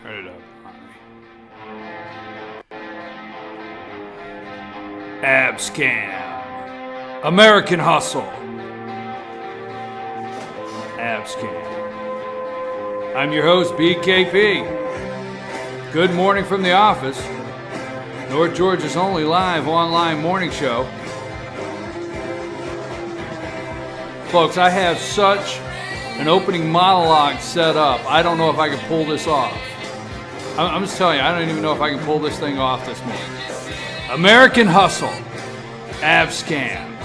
Turn it up, Ab Scam. American Hustle. Ab Scam. I'm your host, BKP. Good morning from the office. North Georgia's only live online morning show. Folks, I have such an opening monologue set up. I don't know if I can pull this off. I'm just telling you, I don't even know if I can pull this thing off this morning. American Hustle. Ab Scam.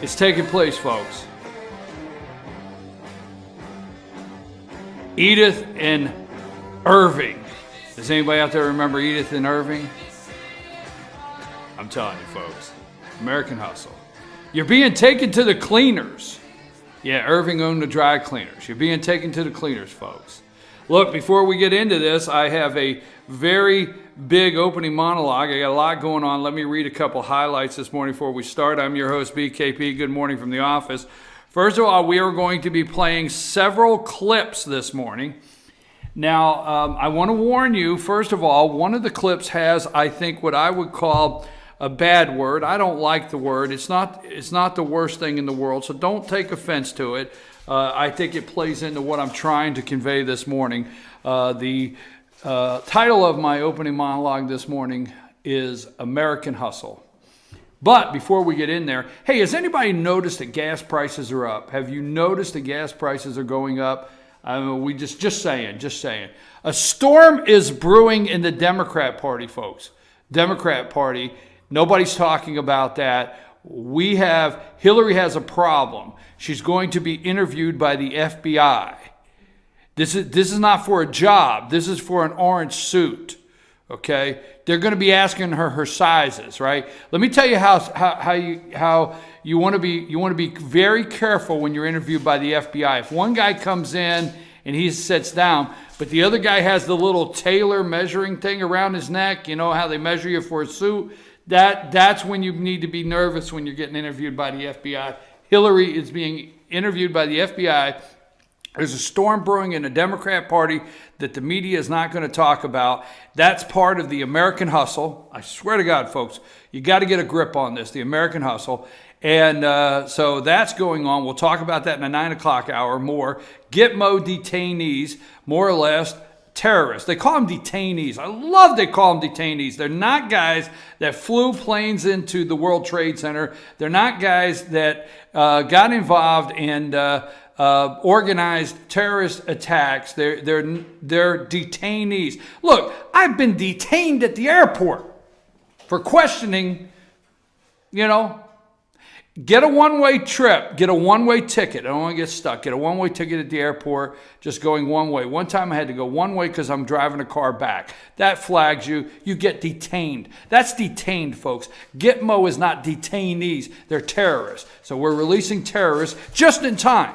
It's taking place, folks. Edith and Irving. Does anybody out there remember Edith and Irving? I'm telling you, folks. American Hustle. You're being taken to the cleaners. Yeah, Irving owned the dry cleaners. You're being taken to the cleaners, folks. Look, before we get into this, I have a very big opening monologue. I got a lot going on. Let me read a couple highlights this morning before we start. I'm your host, BKP. Good morning from the office. First of all, we are going to be playing several clips this morning. Now, I want to warn you, first of all, one of the clips has, I think, what I would call a bad word. I don't like the word. It's not the worst thing in the world, so don't take offense to it. I think it plays into what I'm trying to convey this morning. The title of my opening monologue this morning is American Hustle. But before we get in there, hey, has anybody noticed that gas prices are up? Have you noticed that gas prices are going up? We just saying. A storm is brewing in the Democrat Party, folks. Democrat Party. Nobody's talking about that. Hillary has a problem. She's going to be interviewed by the FBI. This is not for a job. This is for an orange suit. Okay? They're going to be asking her sizes, right? Let me tell you how you want to be very careful when you're interviewed by the FBI. If one guy comes in and he sits down, but the other guy has the little tailor measuring thing around his neck, you know how they measure you for a suit, that's when you need to be nervous when you're getting interviewed by the FBI. Hillary is being interviewed by the FBI. There's a storm brewing in the Democrat Party that the media is not going to talk about. That's part of the American Hustle. I swear to God, folks, you got to get a grip on this, the American Hustle. And so that's going on. We'll talk about that in the 9 o'clock hour more. Gitmo detainees, more or less, terrorists. They call them detainees. I love they call them detainees. They're not guys that flew planes into the World Trade Center. They're not guys that got involved in organized terrorist attacks. They're detainees. Look, I've been detained at the airport for questioning, Get a one-way trip. Get a one-way ticket. I don't want to get stuck. Get a one-way ticket at the airport, just going one way. One time I had to go one way because I'm driving a car back. That flags you. You get detained. That's detained, folks. Gitmo is not detainees. They're terrorists. So we're releasing terrorists just in time.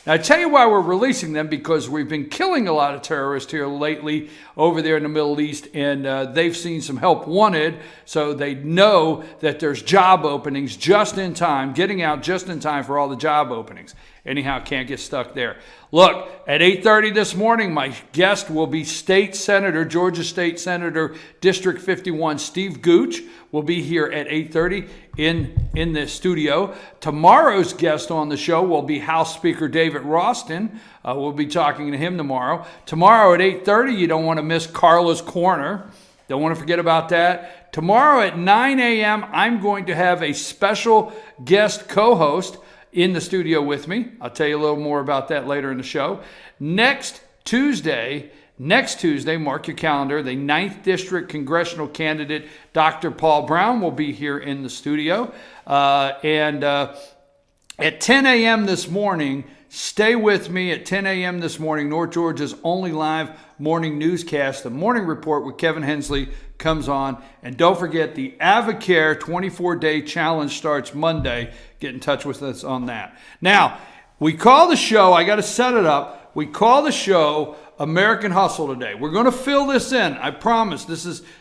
Now, I tell you why we're releasing them, because we've been killing a lot of terrorists here lately over there in the Middle East, and they've seen some help wanted, so they know that there's job openings just in time, getting out just in time for all the job openings. Anyhow, can't get stuck there. Look, at 8:30 this morning, my guest will be Georgia State Senator, District 51, Steve Gooch, will be here at 8:30 in the studio. Tomorrow's guest on the show will be House Speaker David Ralston. We'll be talking to him tomorrow. Tomorrow at 8:30, you don't want to miss Carla's Corner. Don't want to forget about that. Tomorrow at 9 a.m., I'm going to have a special guest co-host in the studio with me. I'll tell you a little more about that later in the show. Next Tuesday, mark your calendar, the 9th District Congressional candidate, Dr. Paul Brown, will be here in the studio. And at 10 a.m. this morning, stay with me at 10 a.m. this morning, North Georgia's only live morning newscast, the Morning Report with Kevin Hensley, comes on. And don't forget, the Avocare 24-day challenge starts Monday. Get in touch with us on that. Now, we call the show, I got to set it up. We call the show American Hustle today. We're going to fill this in. I promise.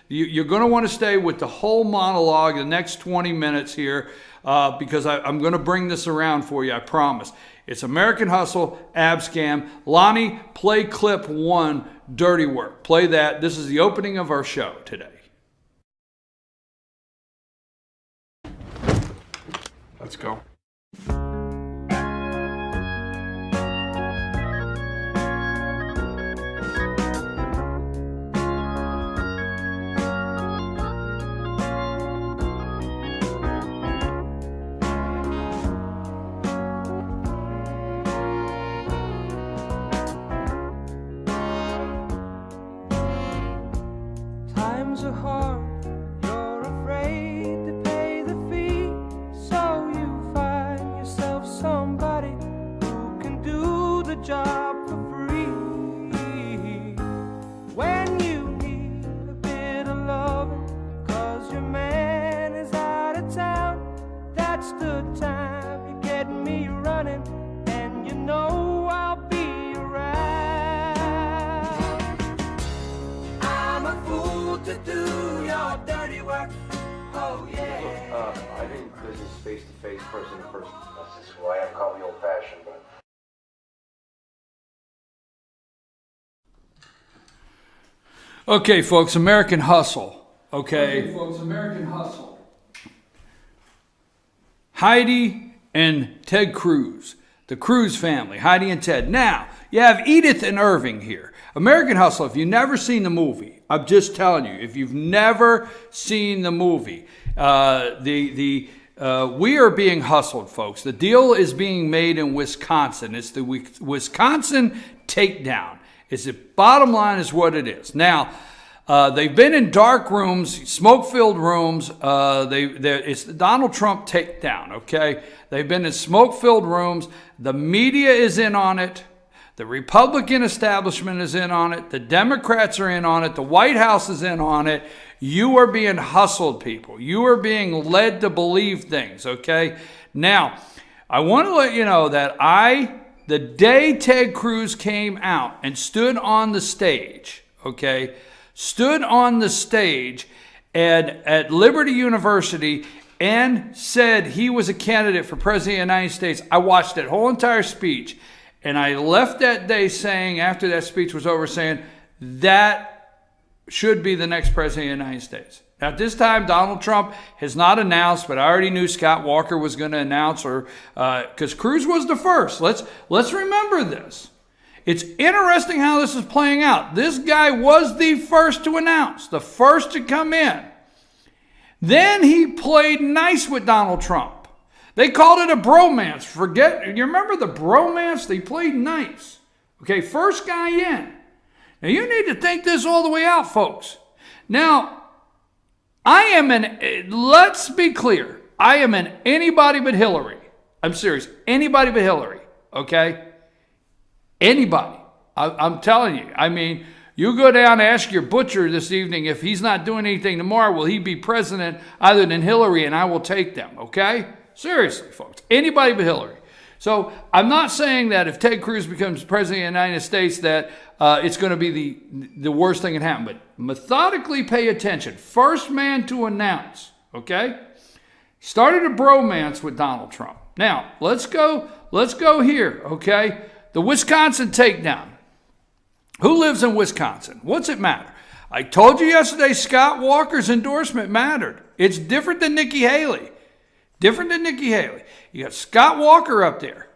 You're going to want to stay with the whole monologue the next 20 minutes here because I'm going to bring this around for you. I promise. It's American Hustle, Ab Scam. Lonnie, play clip 1, Dirty Work. Play that. This is the opening of our show today. Let's go. Times are hard, you're afraid to pay the fee, so you find yourself somebody who can do the job for free. When you need a bit of loving, cause your man is out of town, that's the time you get me running, and you know I'll be around. I'm a fool to do your dirty work. Oh yeah. I think business face-to-face, person-to-person. That's just who I am. Call me old-fashioned, but... Okay, folks, American Hustle. Okay, folks, American Hustle. Heidi and Ted Cruz, the Cruz family, Heidi and Ted. Now, you have Edith and Irving here. American Hustle, if you've never seen the movie, I'm just telling you, if you've never seen the movie, we are being hustled, folks. The deal is being made in Wisconsin. It's the Wisconsin takedown. It's the bottom line is what it is. Now, they've been in dark rooms, smoke-filled rooms. It's the Donald Trump takedown, okay? They've been in smoke-filled rooms. The media is in on it. The Republican establishment is in on it. The Democrats are in on it. The White House is in on it. You are being hustled, people. You are being led to believe things, okay? Now, I want to let you know that the day Ted Cruz came out and stood on the stage, okay, stood on the stage at Liberty University and said he was a candidate for president of the United States, I watched that whole entire speech. And I left that day saying, after that speech was over, saying, that should be the next president of the United States. Now, at this time, Donald Trump has not announced, but I already knew Scott Walker was going to announce, or because Cruz was the first. Let's remember this. It's interesting how this is playing out. This guy was the first to announce, the first to come in. Then he played nice with Donald Trump. They called it a bromance. You remember the bromance? They played nice. Okay, first guy in. Now you need to think this all the way out, folks. Now, let's be clear. I am an anybody but Hillary. I'm serious. Anybody but Hillary. Okay? Anybody. I'm telling you. I mean, you go down and ask your butcher this evening if he's not doing anything tomorrow, will he be president other than Hillary, and I will take them. Okay? Seriously, folks. Anybody but Hillary. So I'm not saying that if Ted Cruz becomes president of the United States that it's going to be the worst thing that happened. But methodically pay attention. First man to announce, okay? Started a bromance with Donald Trump. Now, let's go here, okay? The Wisconsin takedown. Who lives in Wisconsin? What's it matter? I told you yesterday Scott Walker's endorsement mattered. It's different than Nikki Haley. Different than Nikki Haley. You got Scott Walker up there.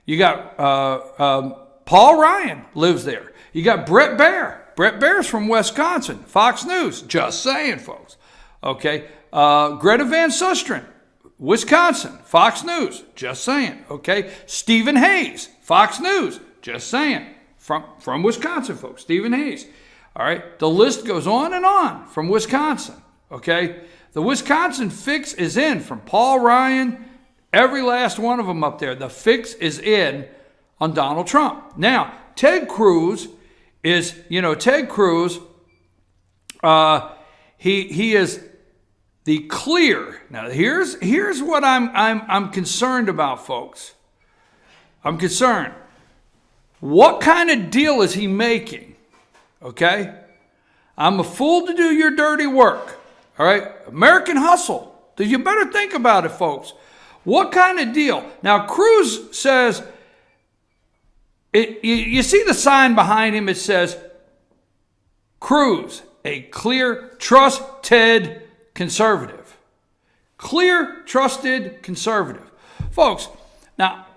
You got Paul Ryan lives there. You got Brett Baer. Brett Baer's from Wisconsin. Fox News. Just saying, folks. Okay. Greta Van Susteren, Wisconsin. Fox News. Just saying. Okay. Stephen Hayes. Fox News. Just saying. From Wisconsin, folks. Stephen Hayes. All right. The list goes on from Wisconsin. Okay. The Wisconsin fix is in from Paul Ryan, every last one of them up there. The fix is in on Donald Trump. Now, Ted Cruz is, he is the clear. Now, here's what I'm concerned about, folks. I'm concerned. What kind of deal is he making? Okay? I'm a fool to do your dirty work. All right? American Hustle. You better think about it, folks. What kind of deal? Now, Cruz says, you see the sign behind him, it says, Cruz, a clear, trusted conservative. Clear, trusted conservative. Folks, now,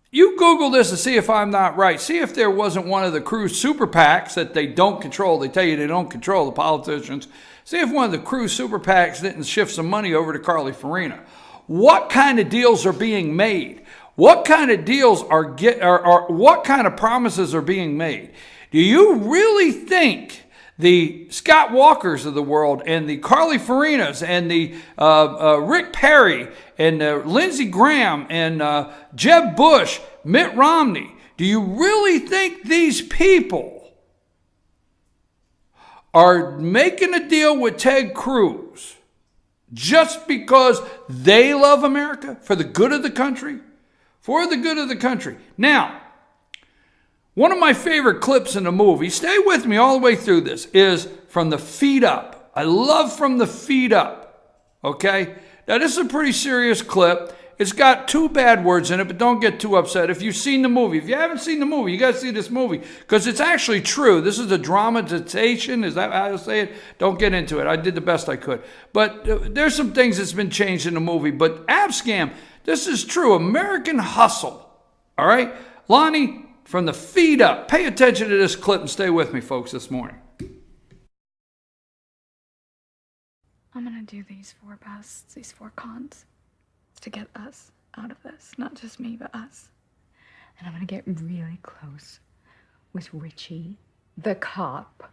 you Google this to see if I'm not right. See if there wasn't one of the Cruz super PACs that they don't control. They tell you they don't control the politicians. See if one of the Cruz super PACs didn't shift some money over to Carly Farina. What kind of deals are being made? What kind of deals what kind of promises are being made? Do you really think the Scott Walkers of the world and the Carly Farinas and the Rick Perry and Lindsey Graham and Jeb Bush, Mitt Romney, do you really think these people are making a deal with Ted Cruz just because they love America, for the good of the country? For the good of the country. Now, one of my favorite clips in the movie, stay with me all the way through this, is From the Feet Up. I love From the Feet Up. Okay? Now, this is a pretty serious clip. It's got 2 bad words in it, but don't get too upset. If you've seen the movie, if you haven't seen the movie, you got to see this movie because it's actually true. This is a dramatization. Is that how you say it? Don't get into it. I did the best I could. But there's some things that's been changed in the movie. But Abscam, this is true. American Hustle. All right? Lonnie, From the Feet Up. Pay attention to this clip and stay with me, folks, this morning. I'm gonna do these 4 bests, these 4 cons, to get us out of this. Not just me, but us. And I'm gonna get really close with Richie, the cop,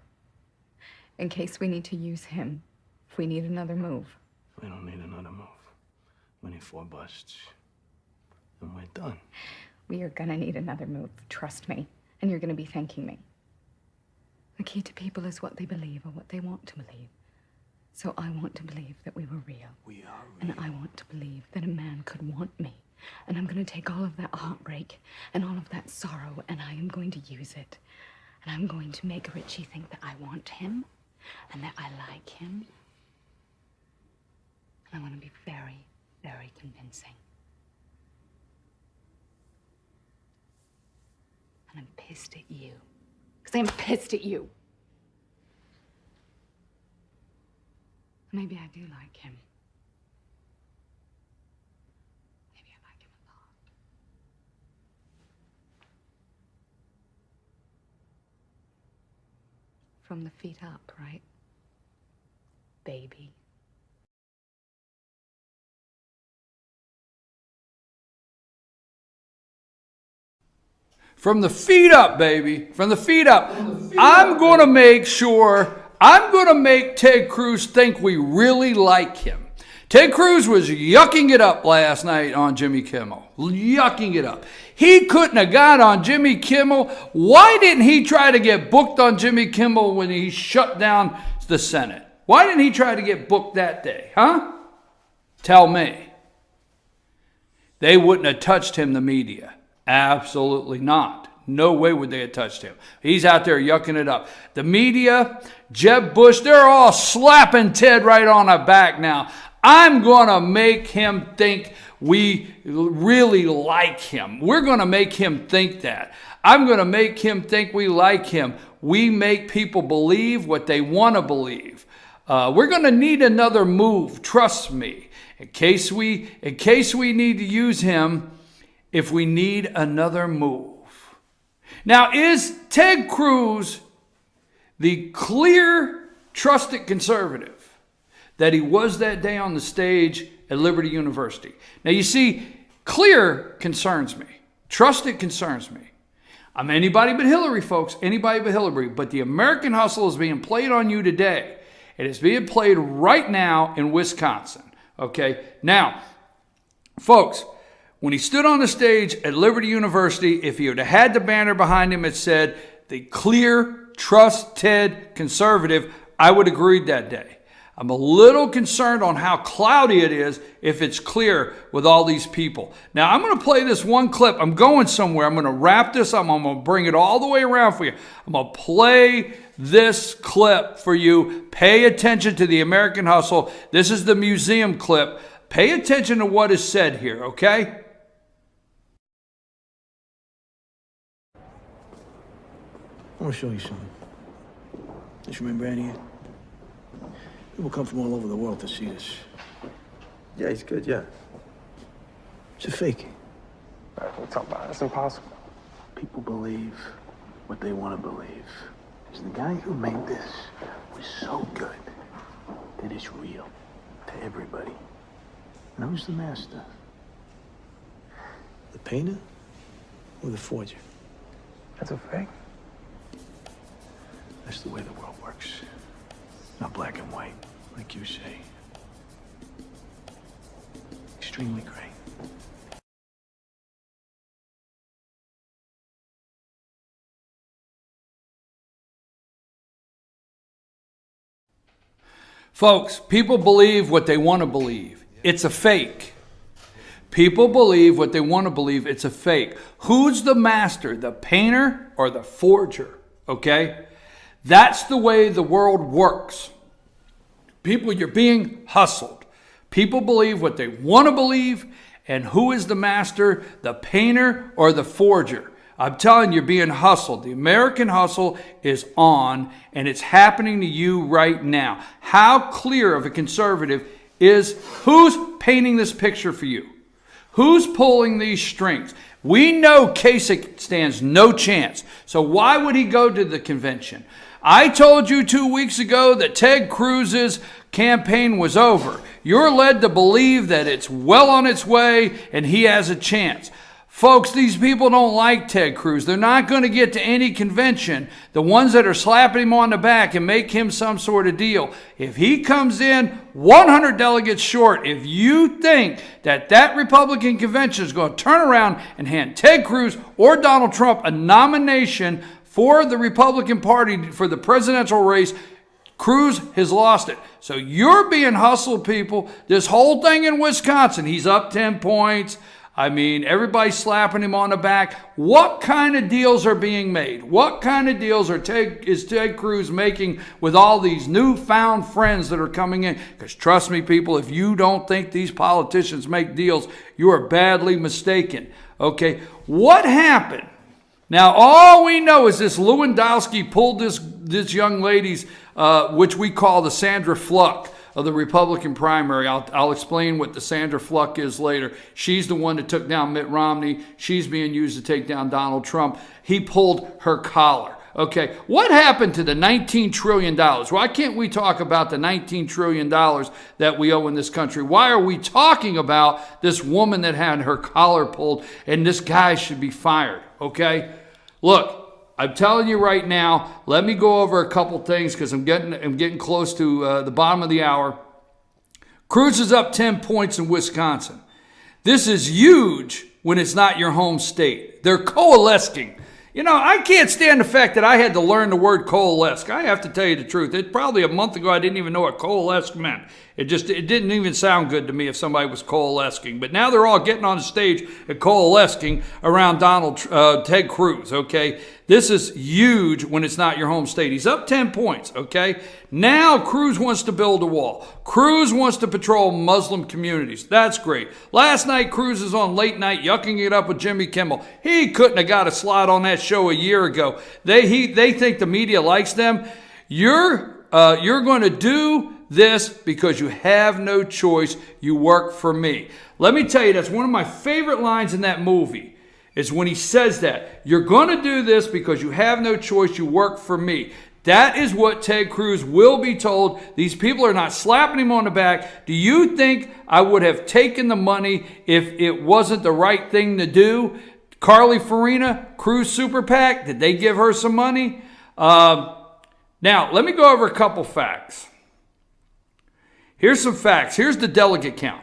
in case we need to use him, if we need another move. We don't need another move. We need 4 busts. And we're done. We are gonna need another move, trust me. And you're gonna be thanking me. The key to people is what they believe or what they want to believe. So I want to believe that we were real. We are real. And I want to believe that a man could want me. And I'm going to take all of that heartbreak and all of that sorrow and I am going to use it. And I'm going to make Richie think that I want him and that I like him. And I want to be very, very convincing. And I'm pissed at you. Because I'm pissed at you. Maybe I do like him. Maybe I like him a lot. From the feet up, right? Baby. From the feet up, baby. From the feet up. I'm going to make sure, I'm going to make Ted Cruz think we really like him. Ted Cruz was yucking it up last night on Jimmy Kimmel. Yucking it up. He couldn't have got on Jimmy Kimmel. Why didn't he try to get booked on Jimmy Kimmel when he shut down the Senate? Why didn't he try to get booked that day, huh? Tell me. They wouldn't have touched him, the media. Absolutely not. No way would they have touched him. He's out there yucking it up. The media, Jeb Bush, they're all slapping Ted right on the back now. I'm going to make him think we really like him. We're going to make him think that. I'm going to make him think we like him. We make people believe what they want to believe. We're going to need another move, trust me. In case we need to use him, if we need another move. Now, is Ted Cruz the clear, trusted conservative that he was that day on the stage at Liberty University? Now, you see, clear concerns me. Trusted concerns me. I'm anybody but Hillary, folks. Anybody but Hillary. But the American hustle is being played on you today. It is being played right now in Wisconsin. Okay? Now, folks, when he stood on the stage at Liberty University, if he would have had the banner behind him that said, the clear, trusted conservative, I would have agreed that day. I'm a little concerned on how cloudy it is if it's clear with all these people. Now, I'm going to play this one clip. I'm going somewhere. I'm going to wrap this up. I'm going to bring it all the way around for you. I'm going to play this clip for you. Pay attention to the American Hustle. This is the museum clip. Pay attention to what is said here, okay? I want to show you something. Just remember any of it? People come from all over the world to see this. Yeah, he's good, yeah. It's a fake. All right, what are you talking about? That's impossible. People believe what they want to believe. Because the guy who made this was so good that it's real to everybody. And who's the master? The painter or the forger? That's a fake. That's the way the world works. Not black and white, like you say. Extremely gray. Folks, people believe what they want to believe. It's a fake. People believe what they want to believe. It's a fake. Who's the master, the painter or the forger? Okay? That's the way the world works. People, you're being hustled. People believe what they want to believe. And who is the master, the painter or the forger? I'm telling you, you're being hustled. The American hustle is on, and it's happening to you right now. How clear of a conservative is who's painting this picture for you? Who's pulling these strings? We know Kasich stands no chance. So why would he go to the convention? I told you 2 weeks ago that Ted Cruz's campaign was over. You're led to believe that it's well on its way and he has a chance. Folks, these people don't like Ted Cruz. They're not going to get to any convention. The ones that are slapping him on the back and make him some sort of deal. If he comes in 100 delegates short, if you think that that Republican convention is going to turn around and hand Ted Cruz or Donald Trump a nomination for the Republican Party for the presidential race, Cruz has lost it. So you're being hustled, people. This whole thing in Wisconsin, he's up 10 points. I mean, everybody's slapping him on the back. What kind of deals are being made? What kind of deals is Ted Cruz making with all these newfound friends that are coming in? Because trust me, people, if you don't think these politicians make deals, you are badly mistaken. Okay, what happened? Now, all we know is this Lewandowski pulled this young lady's, which we call the Sandra Fluck of the Republican primary. I'll explain what the Sandra Fluck is later. She's the one that took down Mitt Romney. She's being used to take down Donald Trump. He pulled her collar. Okay, what happened to the $19 trillion? Why can't we talk about the $19 trillion that we owe in this country? Why are we talking about this woman that had her collar pulled and this guy should be fired? Okay, look, I'm telling you right now, let me go over a couple things because I'm getting close to the bottom of the hour. Cruz is up 10 points in Wisconsin. This is huge when it's not your home state. They're coalescing. You know, I can't stand the fact that I had to learn the word coalesce. I have to tell you the truth. It probably a month ago I didn't even know what coalesce meant. It didn't even sound good to me if somebody was coalescing. But now they're all getting on the stage and coalescing around Ted Cruz, okay? This is huge when it's not your home state. He's up 10 points, okay? Now Cruz wants to build a wall. Cruz wants to patrol Muslim communities. That's great. Last night, Cruz is on late night yucking it up with Jimmy Kimmel. He couldn't have got a slot on that show a year ago. They think the media likes them. You're going to do this because you have no choice. You work for me. Let me tell you, that's one of my favorite lines in that movie. Is when he says that. You're going to do this because you have no choice. You work for me. That is what Ted Cruz will be told. These people are not slapping him on the back. Do you think I would have taken the money if it wasn't the right thing to do? Carly Farina, Cruz Super PAC, did they give her some money? Now, let me go over a couple facts. Here's some facts. Here's the delegate count.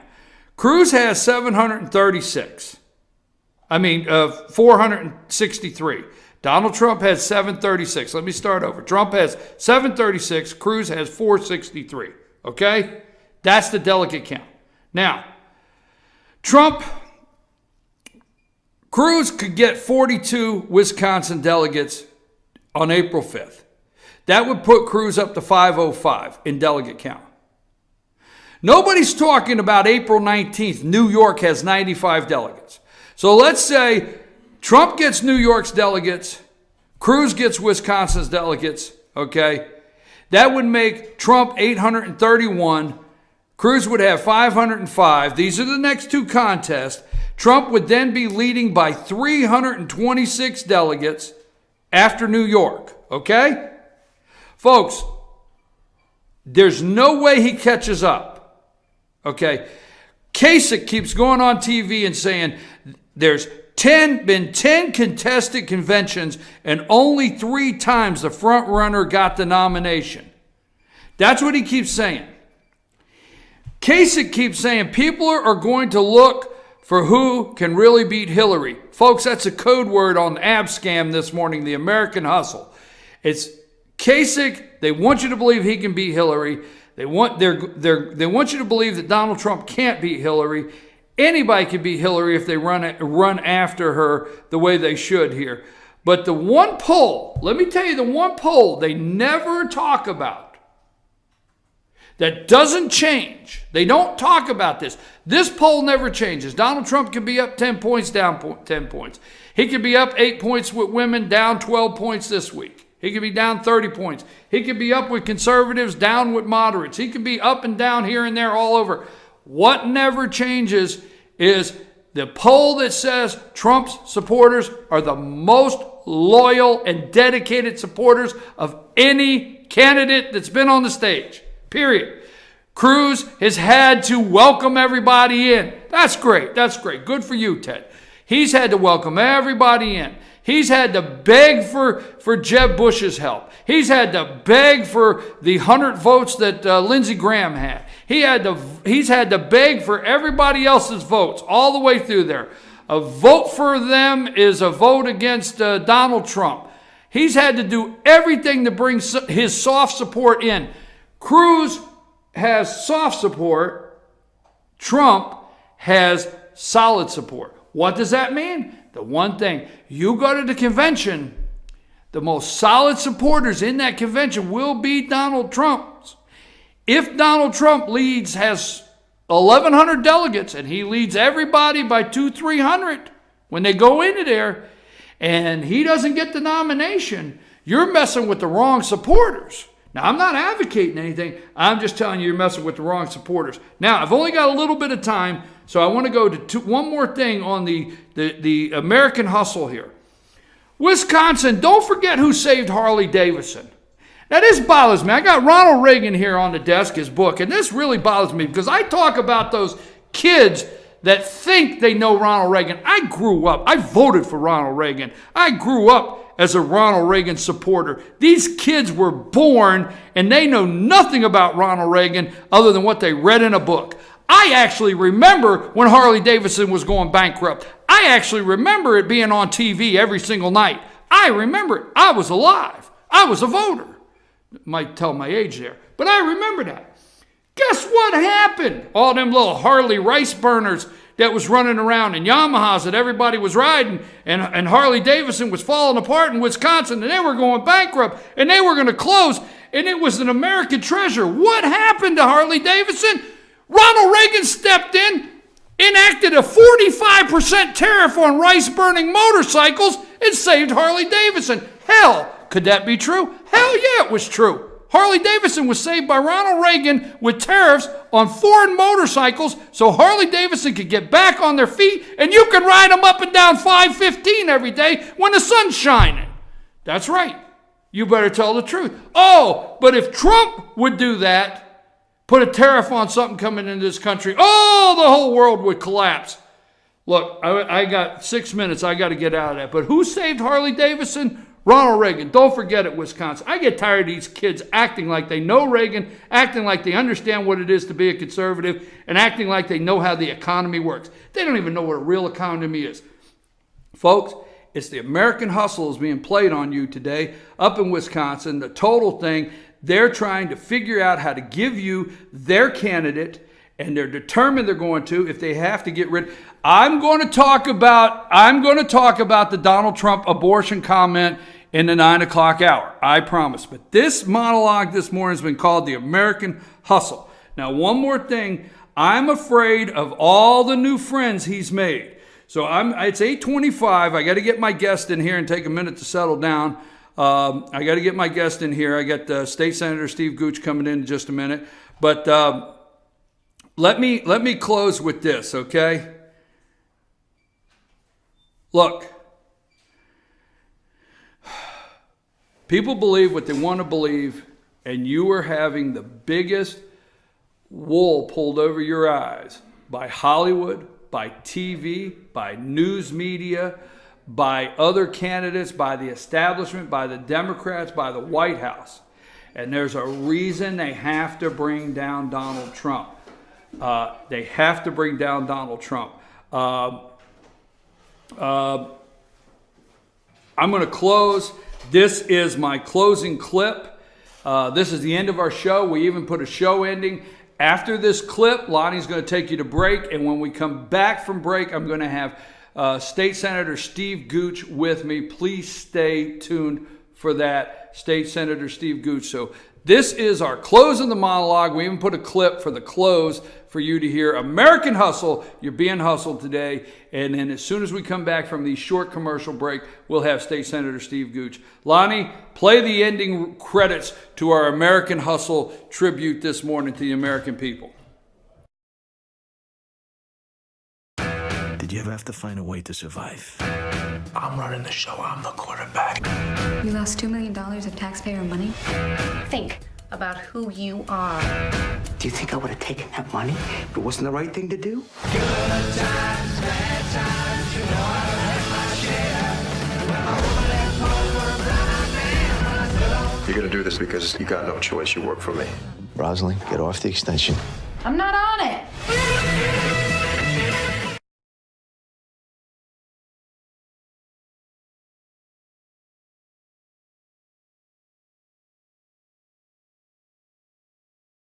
Cruz has 463. Donald Trump has 736. Let me start over. Trump has 736. Cruz has 463. Okay? That's the delegate count. Now, Cruz could get 42 Wisconsin delegates on April 5th. That would put Cruz up to 505 in delegate count. Nobody's talking about April 19th. New York has 95 delegates. So let's say Trump gets New York's delegates, Cruz gets Wisconsin's delegates, okay? That would make Trump 831. Cruz would have 505. These are the next two contests. Trump would then be leading by 326 delegates after New York, okay? Folks, there's no way he catches up, okay? Kasich keeps going on TV and saying there's been 10 contested conventions and only 3 times the front runner got the nomination. That's what he keeps saying. Kasich keeps saying people are going to look for who can really beat Hillary. Folks, that's a code word on the ab scam this morning, the American Hustle. It's Kasich. They want you to believe he can beat Hillary. They want you to believe that Donald Trump can't beat Hillary. Anybody can beat Hillary if they run after her the way they should here. But the one poll, let me tell you, the one poll they never talk about that doesn't change. They don't talk about this. This poll never changes. Donald Trump could be up 10 points, down 10 points. He could be up 8 points with women, down 12 points this week. He could be down 30 points. He could be up with conservatives, down with moderates. He could be up and down here and there all over. What never changes is the poll that says Trump's supporters are the most loyal and dedicated supporters of any candidate that's been on the stage. Period. Cruz has had to welcome everybody in. That's great. That's great. Good for you, Ted. He's had to welcome everybody in. He's had to beg for Jeb Bush's help. He's had to beg for the 100 votes that Lindsey Graham had. He's had to beg for everybody else's votes all the way through there. A vote for them is a vote against Donald Trump. He's had to do everything to bring his soft support in. Cruz has soft support. Trump has solid support. What does that mean? The one thing, you go to the convention, the most solid supporters in that convention will be Donald Trump's. If Donald Trump has 1,100 delegates and he leads everybody by 200-300 when they go into there and he doesn't get the nomination, you're messing with the wrong supporters. Now, I'm not advocating anything. I'm just telling you you're messing with the wrong supporters. Now, I've only got a little bit of time, so I want to go to one more thing on the American Hustle here. Wisconsin, don't forget who saved Harley Davidson. Now, this bothers me. I got Ronald Reagan here on the desk, his book, and this really bothers me because I talk about those kids that think they know Ronald Reagan. I grew up. I voted for Ronald Reagan. I grew up as a Ronald Reagan supporter. These kids were born and they know nothing about Ronald Reagan other than what they read in a book. I actually remember when Harley Davidson was going bankrupt. I actually remember it being on TV every single night. I remember it. I was alive. I was a voter. Might tell my age there, but I remember that. Guess what happened? All them little Harley rice burners that was running around and Yamahas that everybody was riding and Harley Davidson was falling apart in Wisconsin and they were going bankrupt and they were going to close and it was an American treasure. What happened to Harley Davidson? Ronald Reagan stepped in, enacted a 45% tariff on rice-burning motorcycles and saved Harley Davidson. Hell, could that be true? Hell yeah, it was true. Harley Davidson was saved by Ronald Reagan with tariffs on foreign motorcycles so Harley Davidson could get back on their feet and you can ride them up and down 515 every day when the sun's shining. That's right. You better tell the truth. Oh, but if Trump would do that, put a tariff on something coming into this country, oh, the whole world would collapse. Look, I got 6 minutes. I got to get out of that. But who saved Harley Davidson? Ronald Reagan. Don't forget it, Wisconsin. I get tired of these kids acting like they know Reagan, acting like they understand what it is to be a conservative, and acting like they know how the economy works. They don't even know what a real economy is. Folks, it's the American hustle is being played on you today up in Wisconsin, the total thing. They're trying to figure out how to give you their candidate, and they're determined they're going to, if they have to get rid. I'm going to talk about the Donald Trump abortion comment in the 9 o'clock hour. I promise. But this monologue this morning has been called The American Hustle. Now, one more thing. I'm afraid of all the new friends he's made. So it's 8:25. I got to get my guest in here and take a minute to settle down. I got to get my guest in here. I got State Senator Steve Gooch coming in just a minute. But let me close with this, okay? Look, people believe what they want to believe, and you are having the biggest wool pulled over your eyes by Hollywood, by TV, by news media, by other candidates, by the establishment, by the Democrats, by the White House. And there's a reason they have to bring down Donald Trump. They have to bring down Donald Trump. I'm going to close. This is my closing clip. This is the end of our show. We even put a show ending. After this clip, Lonnie's going to take you to break. And when we come back from break, I'm going to have State Senator Steve Gooch with me. Please stay tuned for that. State Senator Steve Gooch. So this is our close of the monologue. We even put a clip for the close for you to hear. American Hustle, you're being hustled today. And then as soon as we come back from the short commercial break, we'll have State Senator Steve Gooch. Lonnie, play the ending credits to our American Hustle tribute this morning to the American people. Did you ever have to find a way to survive? I'm running the show. I'm the quarterback. You lost $2 million of taxpayer money? Think about who you are. Do you think I would have taken that money if it wasn't the right thing to do? You're gonna do this because you got no choice. You work for me. Rosalind, get off the extension. I'm not on it.